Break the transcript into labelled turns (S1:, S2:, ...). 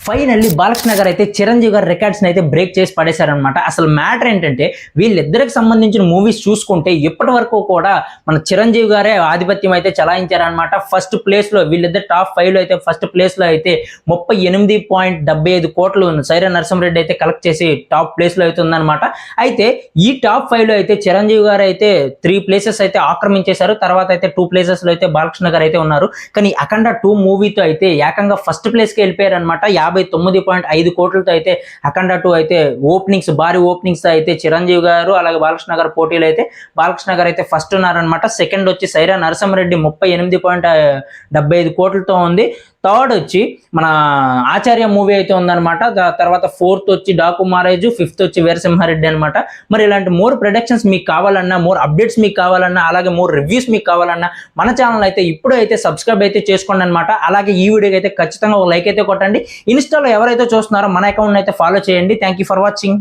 S1: Finally Balakrishna గారు అయితే చిరంజీవి గారి రికార్డ్స్ని అయితే బ్రేక్ చేసి పడేశారనమాట. అసలు మ్యాటర్ ఏంటంటే వీళ్ళిద్దరికి సంబంధించిన మూవీస్ చూసుకుంటే ఇప్పటి వరకు కూడా మన చిరంజీవి గారే ఆధిపత్యం అయితే చలాయించారనమాట. ఫస్ట్ ప్లేస్లో వీళ్ళిద్దరు టాప్ 5లో అయితే ఫస్ట్ ప్లేస్లో అయితే 38.75 కోట్లు సైరా నరసింహారెడ్డి అయితే కలెక్ట్ చేసి టాప్ ప్లేస్లో అయితే ఉందన్నమాట. అయితే ఈ టాప్ 5లో అయితే చిరంజీవి గారు అయితే 3 ప్లేసెస్ అయితే ఆక్రమించేశారు. తర్వాత అయితే 2 ప్లేసెస్లో అయితే బాలకృష్ణ గారు అయితే ఉన్నారు. కానీ అఖండ 2 మూవీతో అయితే ఏకంగా ఫస్ట్ ప్లేస్కి వెళ్ళిపోయారు అనమాట. 59.5 కోట్లతో అయితే అఖండ 2 అయితే భారీ ఓపెనింగ్స్ అయితే చిరంజీవి గారు అలాగే బాలకృష్ణ గారు పోటీలో అయితే బాలకృష్ణ గారు అయితే ఫస్ట్ ఉన్నారనమాట. సెకండ్ వచ్చి సైరా నరసింహారెడ్డి 38.75 కోట్లతో ఉంది. థర్డ్ వచ్చి మన ఆచార్య మూవీ అయితే ఉందన్నమాట. తర్వాత ఫోర్త్ వచ్చి డాకు మహారాజు, ఫిఫ్త్ వచ్చి వీరసింహారెడ్డి అనమాట. మరి ఇలాంటి మోర్ ప్రొడక్షన్స్ మీకు కావాలన్నా, మోర్ అప్డేట్స్ మీకు కావాలన్నా, అలాగే మోర్ రివ్యూస్ మీకు కావాలన్నా మన ఛానల్ అయితే ఇప్పుడు అయితే సబ్స్క్రైబ్ అయితే చేసుకోండి అనమాట. అలాగే ఈ వీడియోకి అయితే ఖచ్చితంగా ఒక లైక్ అయితే కొట్టండి. ఇన్స్టాలో ఎవరైతే చూస్తున్నారో మన అకౌంట్ అయితే ఫాలో చేయండి. Thank you for watching.